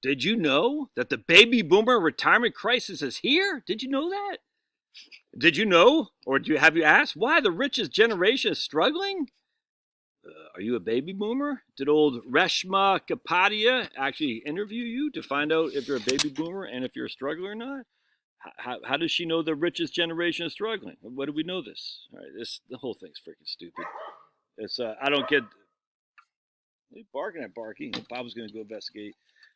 Did you know that the baby boomer retirement crisis is here? Did you know that? Did you know, or have you asked why the richest generation is struggling? Are you a baby boomer? Did old Reshma Kapadia actually interview you to find out if you're a baby boomer and if you're a struggler or not? How does she know the richest generation is struggling? What do we know this? All right, the whole thing's freaking stupid. It's I don't get. He's barking at Barky. Bob was going to go investigate.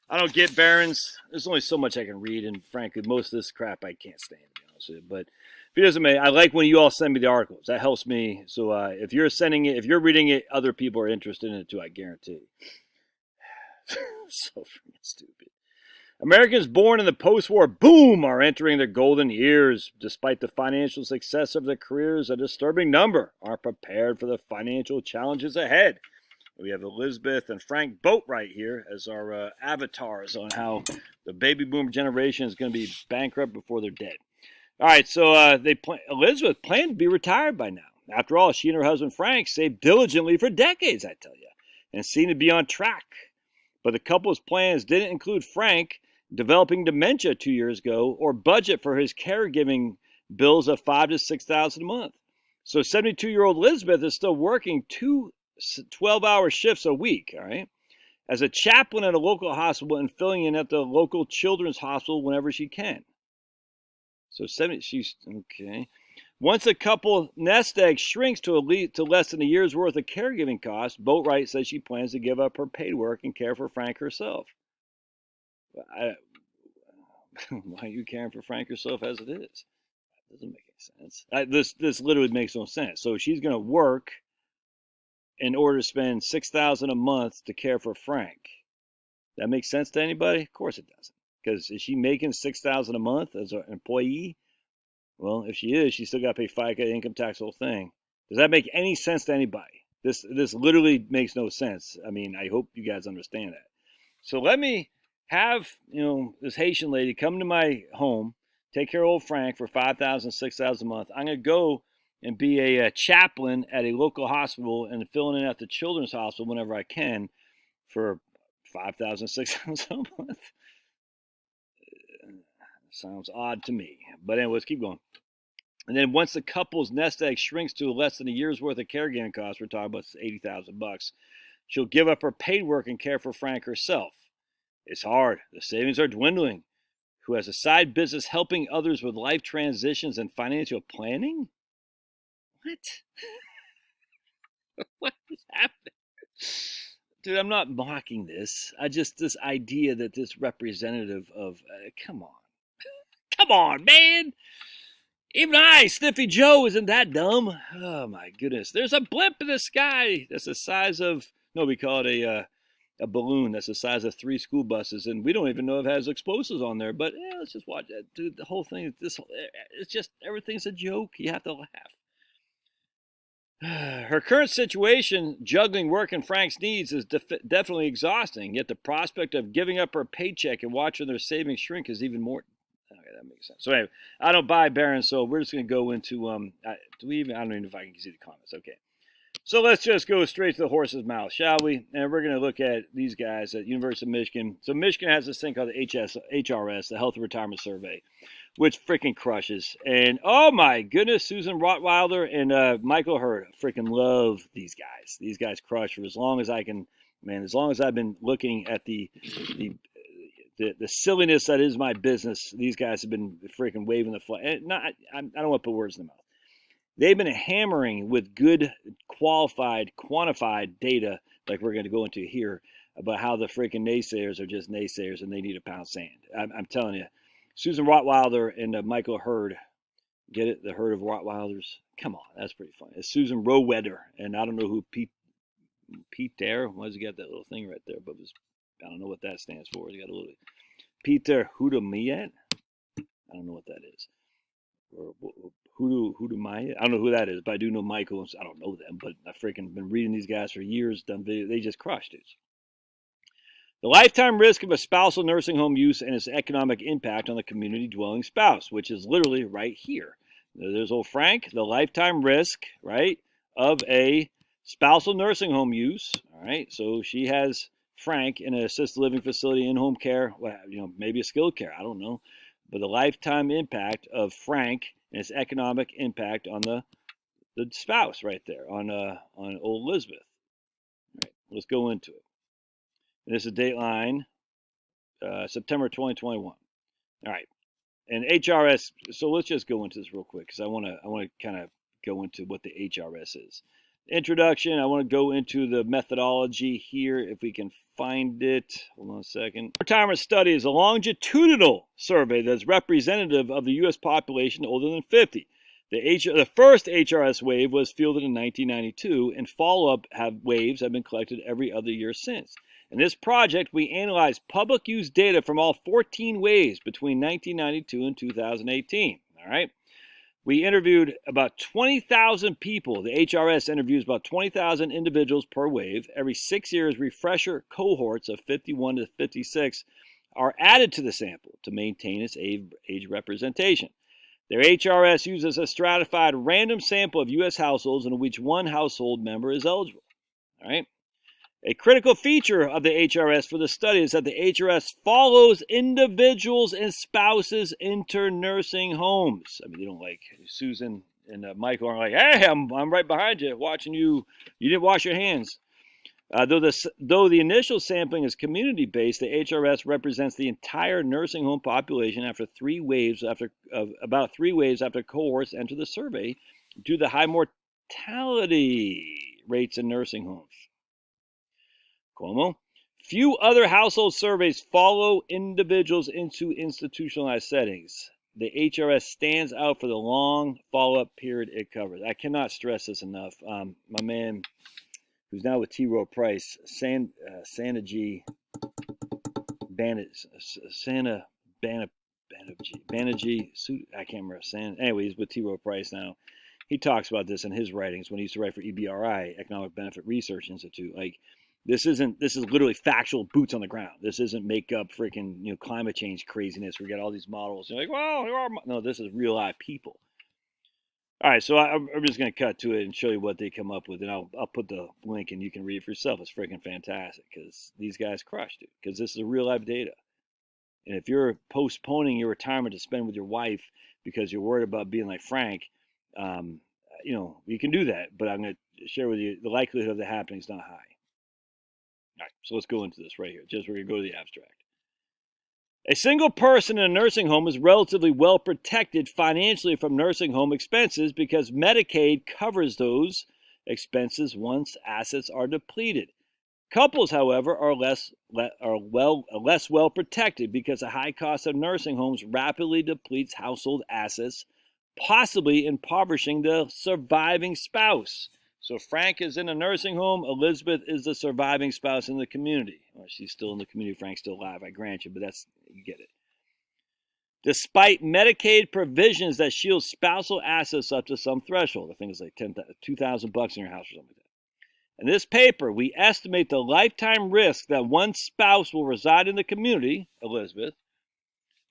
I don't get Barron's. There's only so much I can read, and frankly, most of this crap I can't stand, to be honest with you. But if it doesn't matter, I like when you all send me the articles. That helps me. So if you're sending it, if you're reading it, other people are interested in it too, I guarantee. So freaking stupid. Americans born in the post-war boom are entering their golden years. Despite the financial success of their careers, a disturbing number are prepared for the financial challenges ahead. We have Elizabeth and Frank Boatwright here as our avatars on how the baby boom generation is going to be bankrupt before they're dead. All right, so Elizabeth planned to be retired by now. After all, she and her husband Frank saved diligently for decades, I tell you, and seemed to be on track. But the couple's plans didn't include Frank developing dementia 2 years ago or budget for his caregiving bills of $5,000 to $6,000 a month. So 72-year-old Elizabeth is still working 12-hour shifts a week, all right, as a chaplain at a local hospital and filling in at the local children's hospital whenever she can. So she's okay. Once a couple nest egg shrinks to less than a year's worth of caregiving costs, Boatwright says she plans to give up her paid work and care for Frank herself. Why are you caring for Frank herself as it is? That doesn't make any sense. This literally makes no sense. So she's going to work in order to spend $6,000 a month to care for Frank. That makes sense to anybody? Of course it doesn't. Because is she making $6,000 a month as an employee? Well, if she is, she's still got to pay FICA, income tax, the whole thing. Does that make any sense to anybody? This literally makes no sense. I mean, I hope you guys understand that. So let me have this Haitian lady come to my home, take care of old Frank for $5,000, $6,000 a month. I'm gonna go and be a chaplain at a local hospital and filling in at the children's hospital whenever I can for $5,000, $6,000 a month. Sounds odd to me. But anyway, let's keep going. And then once the couple's nest egg shrinks to less than a year's worth of caregiving costs, we're talking about $80,000, she'll give up her paid work and care for Frank herself. It's hard. The savings are dwindling. Who has a side business helping others with life transitions and financial planning? What? What is happening? Dude, I'm not mocking this. This idea that this representative of, come on. Come on, man. Even Sniffy Joe, isn't that dumb? Oh, my goodness. There's a blimp in the sky that's the size of, no, we call it a balloon that's the size of 3 school buses, and we don't even know if it has explosives on there, but let's just watch it. Dude, the whole thing, it's just, everything's a joke. You have to laugh. Her current situation, juggling work and Frank's needs, is definitely exhausting, yet the prospect of giving up her paycheck and watching their savings shrink is even more. Okay, that makes sense. So anyway, I don't buy Barron, so we're just going to go into, I don't even know if I can see the comments. Okay. So let's just go straight to the horse's mouth, shall we? And we're going to look at these guys at University of Michigan. So Michigan has this thing called the HRS, the Health and Retirement Survey, which freaking crushes. And oh my goodness, Susan Rottweiler and Michael Hurd freaking love these guys. These guys crush for as long as I can, man, as long as I've been looking at the silliness that is my business. These guys have been freaking waving the flag. I don't want to put words in the mouth. They've been hammering with good, qualified, quantified data, like we're going to go into here, about how the freaking naysayers are just naysayers and they need a pound of sand. I'm telling you, Susan Rottweiler and Michael Hurd, get it? The herd of Rottweilers? Come on, that's pretty funny. It's Susan Rowetter, and I don't know who Pete there. Why does he got that little thing right there? But I don't know what that stands for. He got a little Peter Hudamiat. I don't know what that is. Or Hudamaya. I don't know who that is, but I do know Michael. I don't know them, but I've freaking been reading these guys for years. Done video. They just crushed it. The lifetime risk of a spousal nursing home use and its economic impact on the community dwelling spouse, which is literally right here. There's old Frank, the lifetime risk, right, of a spousal nursing home use. All right, so she has Frank in an assisted living facility, in-home care, well, maybe a skilled care, I don't know. But the lifetime impact of Frank and its economic impact on the spouse right there, on old Elizabeth. All right, let's go into it. And this is Dateline, September 2021. All right, and HRS. So let's just go into this real quick because I want to kind of go into what the HRS is. Introduction. I want to go into the methodology here if we can find it. Hold on a second. Retirement study is a longitudinal survey that's representative of the U.S. population older than 50. The first HRS wave was fielded in 1992, and follow-up waves have been collected every other year since. In this project, we analyzed public use data from all 14 waves between 1992 and 2018. All right. We interviewed about 20,000 people. The HRS interviews about 20,000 individuals per wave. Every 6 years, refresher cohorts of 51 to 56 are added to the sample to maintain its age representation. Their HRS uses a stratified random sample of U.S. households in which one household member is eligible. All right. A critical feature of the HRS for the study is that the HRS follows individuals and spouses into nursing homes. I mean, you don't like Susan and Michael aren't like, hey, I'm right behind you, watching you. You didn't wash your hands. Though the initial sampling is community-based, the HRS represents the entire nursing home population after about 3 waves after cohorts enter the survey due to the high mortality rates in nursing homes. Cuomo. Few other household surveys follow individuals into institutionalized settings. The HRS stands out for the long follow-up period it covers. I cannot stress this enough. My man, who's now with T. Rowe Price, Banerjee, I can't remember. Anyway, he's with T. Rowe Price now. He talks about this in his writings when he used to write for EBRI, Economic Benefit Research Institute. Like, this is literally factual boots on the ground. This isn't make up freaking climate change craziness. We got all these models. You're like, well, no, this is real live people. All right, so I'm just gonna cut to it and show you what they come up with, and I'll put the link and you can read it for yourself. It's freaking fantastic because these guys crushed it. Because this is real life data. And if you're postponing your retirement to spend with your wife because you're worried about being like Frank, you can do that. But I'm gonna share with you the likelihood of that happening is not high. All right, so let's go into this right here. We're going to go to the abstract. A single person in a nursing home is relatively well protected financially from nursing home expenses because Medicaid covers those expenses once assets are depleted. Couples, however, are less well protected because the high cost of nursing homes rapidly depletes household assets, possibly impoverishing the surviving spouse. So Frank is in a nursing home. Elizabeth is the surviving spouse in the community. Well, she's still in the community. Frank's still alive, I grant you, but you get it. Despite Medicaid provisions that shield spousal assets up to some threshold, I think it's like $2,000 in your house or something like that. In this paper, we estimate the lifetime risk that one spouse will reside in the community, Elizabeth,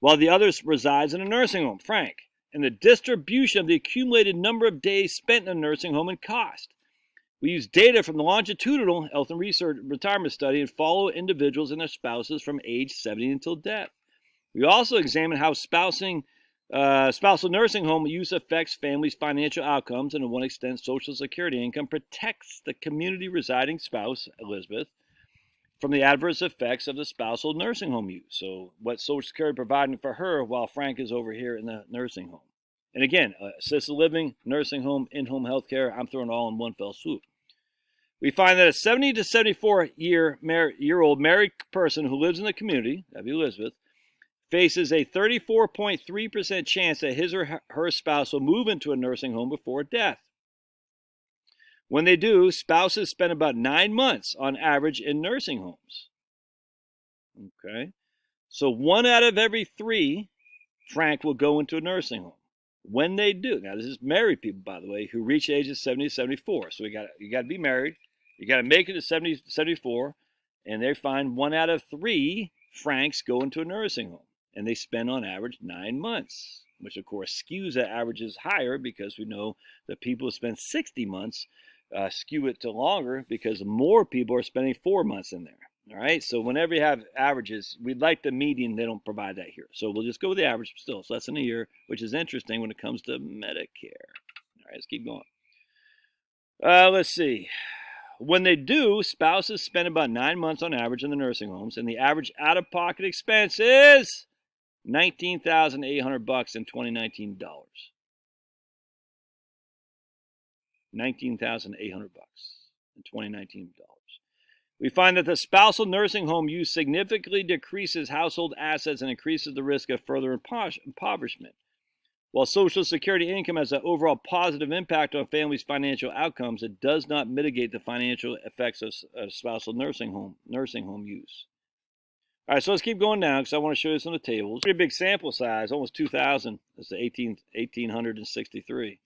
while the other resides in a nursing home, Frank, and the distribution of the accumulated number of days spent in a nursing home and cost. We use data from the longitudinal health and retirement study and follow individuals and their spouses from age 70 until death. We also examine how spousal nursing home use affects families' financial outcomes, and to one extent, Social Security income protects the community residing spouse, Elizabeth, from the adverse effects of the spousal nursing home use. So what Social Security providing for her while Frank is over here in the nursing home. And again, assisted living, nursing home, in-home health care, I'm throwing it all in one fell swoop. We find that a 70 to 74-year-old married person who lives in the community, that'd be Elizabeth, faces a 34.3% chance that his or her spouse will move into a nursing home before death. When they do, spouses spend about 9 months on average in nursing homes. Okay, so 1 out of every 3, Frank, will go into a nursing home. When they do, now this is married people, by the way, who reach the age of 70 to 74. So you got to be married, you got to make it to 70 to 74, and they find 1 out of 3 Franks go into a nursing home, and they spend on average 9 months, which of course skews that averages higher because we know that people who spend 60 months skew it to longer because more people are spending 4 months in there. All right, so whenever you have averages, we'd like the median. They don't provide that here. So we'll just go with the average still. It's less than a year, which is interesting when it comes to Medicare. All right, let's keep going. Let's see. When they do, spouses spend about 9 months on average in the nursing homes, and the average out-of-pocket expense is $19,800 in 2019 dollars. $19,800 in 2019 dollars. We find that the spousal nursing home use significantly decreases household assets and increases the risk of further impoverishment. While Social Security income has an overall positive impact on families' financial outcomes, it does not mitigate the financial effects of spousal nursing home use. All right, so let's keep going now because I want to show you some of the tables. Pretty big sample size, almost 2,000. That's the 1,863.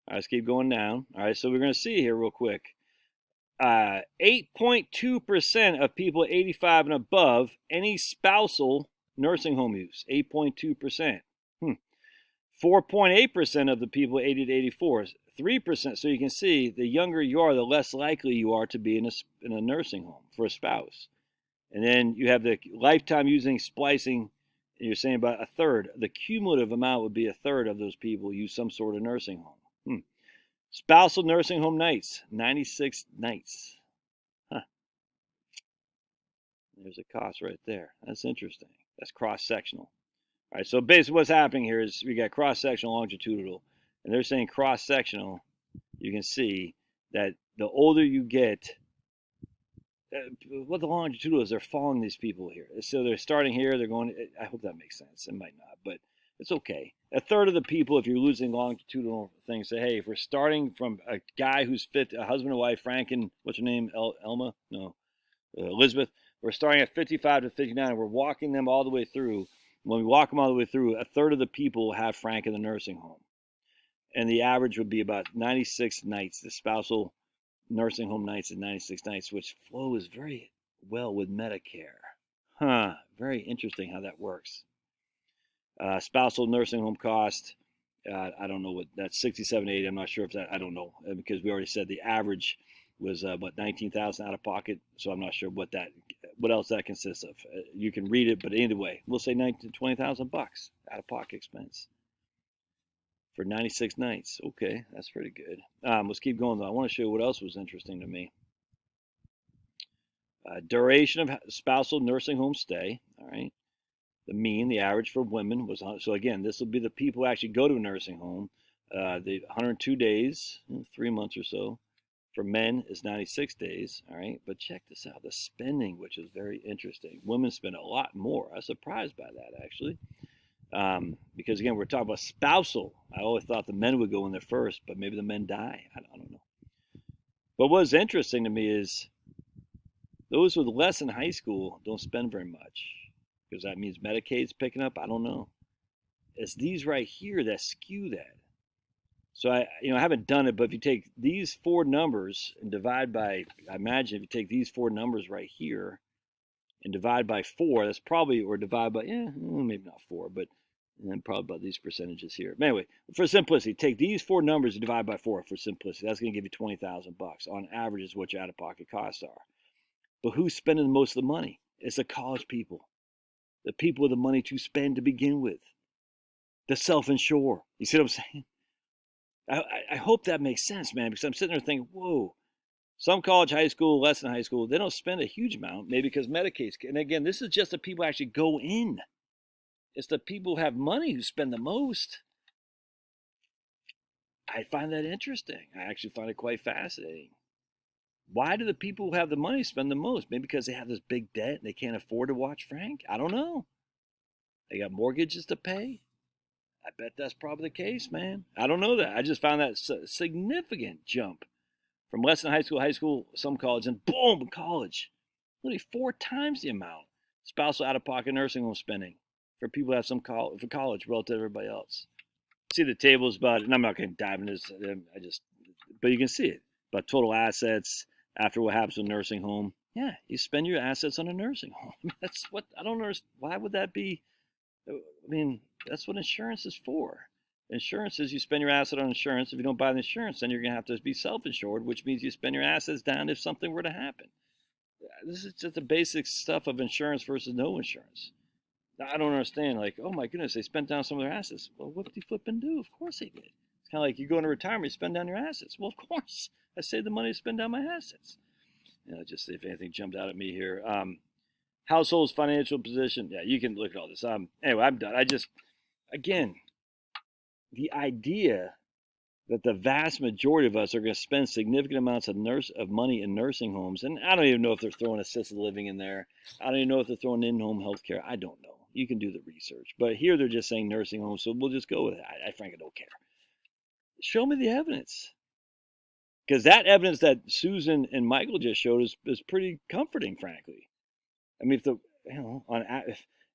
All right, let's keep going down. All right, so we're going to see here real quick. 8.2% of people 85 and above any spousal nursing home use. 8.2%. 4.8% of the people 80 to 84. 3%. So you can see the younger you are, the less likely you are to be in a nursing home for a spouse. And then you have the lifetime using splicing, and you're saying about a third. The cumulative amount would be a third of those people use some sort of nursing home. Spousal nursing home nights, 96 nights. There's a cost right there. That's interesting. That's cross-sectional. All right, so basically what's happening here is we got cross-sectional, longitudinal, and they're saying cross-sectional. You can see that the older you get, what the longitudinal is, they're following these people here. So they're starting here, they're going, I hope that makes sense. It might not, but it's okay. A third of the people, if you're losing longitudinal things, say, hey, if we're starting from a guy who's 50, a husband and wife, Frank and, what's her name, Elma? No, Elizabeth. We're starting at 55 to 59. We're walking them all the way through. When we walk them all the way through, a third of the people have Frank in the nursing home. And the average would be about 96 nights. The spousal nursing home nights is 96 nights, which flows very well with Medicare. Very interesting how that works. Spousal nursing home cost, I don't know what that's 67.80. I'm not sure if that, I don't know, because we already said the average was what, 19,000 out of pocket. So I'm not sure what else that consists of. You can read it, but anyway, we'll say 19 to 20,000 bucks out of pocket expense for 96 nights. Okay, that's pretty good. Let's keep going though. I want to show you what else was interesting to me. Duration of spousal nursing home stay. All right. The average for women was, so again, this will be the people who actually go to a nursing home. The 102 days, 3 months or so. For men is 96 days, all right? But check this out, the spending, which is very interesting. Women spend a lot more. I was surprised by that, actually. Because, again, we're talking about spousal. I always thought the men would go in there first, but maybe the men die. I don't know. But what's interesting to me is those with less in high school don't spend very much. Because that means Medicaid's picking up. I don't know. It's these right here that skew that. So I haven't done it, but if you take these four numbers and divide by, I imagine if you take these four numbers right here and divide by 4, that's probably, or divide by, maybe not 4, but and then probably about these percentages here. But anyway, for simplicity, take these 4 numbers and divide by 4 for simplicity. That's going to give you 20,000 bucks on average is what your out-of-pocket costs are. But who's spending most of the money? It's the college people, the people with the money to spend to begin with, the self-insure. You see what I'm saying? I hope that makes sense, man, because I'm sitting there thinking, whoa, some college, high school, less than high school, they don't spend a huge amount, maybe because Medicaid's. And again, this is just the people who actually go in. It's the people who have money who spend the most. I find that interesting. I actually find it quite fascinating. Why do the people who have the money spend the most? Maybe because they have this big debt and they can't afford to watch Frank? I don't know. They got mortgages to pay? I bet that's probably the case, man. I don't know that. I just found that a significant jump from less than high school, some college, and boom, college. Literally 4 times the amount spousal out-of-pocket nursing home spending for people who have some for college relative to everybody else. See the tables about, and I'm not going to dive into this. But you can see it. But total assets after what happens to a nursing home. Yeah, you spend your assets on a nursing home. That's what, I don't understand. Why would that be? I mean, that's what insurance is for. Insurance is you spend your asset on insurance. If you don't buy the insurance, then you're going to have to be self-insured, which means you spend your assets down if something were to happen. This is just the basic stuff of insurance versus no insurance. I don't understand. Like, oh my goodness, they spent down some of their assets. Well, what did you flip and do? Of course they did. It's kind of like you go into retirement, you spend down your assets. Well, of course, I saved the money to spend down my assets. Just see if anything jumped out at me here. Household's financial position. Yeah, you can look at all this. Anyway, I'm done. Again, the idea that the vast majority of us are going to spend significant amounts of money in nursing homes, and I don't even know if they're throwing assisted living in there. I don't even know if they're throwing in-home health care. I don't know. You can do the research. But here they're just saying nursing homes, so we'll just go with it. I frankly don't care. Show me the evidence. Because that evidence that Susan and Michael just showed is pretty comforting, frankly. I mean,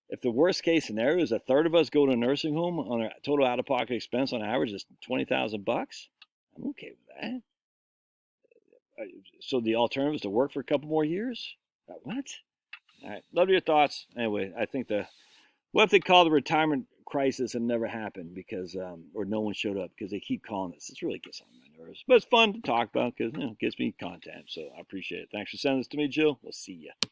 if the worst case scenario is a third of us go to a nursing home on a total out-of-pocket expense on average is $20,000, I'm okay with that. So the alternative is to work for a couple more years? What? All right, love your thoughts. Anyway, I think what if they call the retirement crisis and never happened because or no one showed up because they keep calling this. This really gets on my nerves, but it's fun to talk about because it gets me content. So I appreciate it. Thanks for sending this to me, Jill. We'll see you.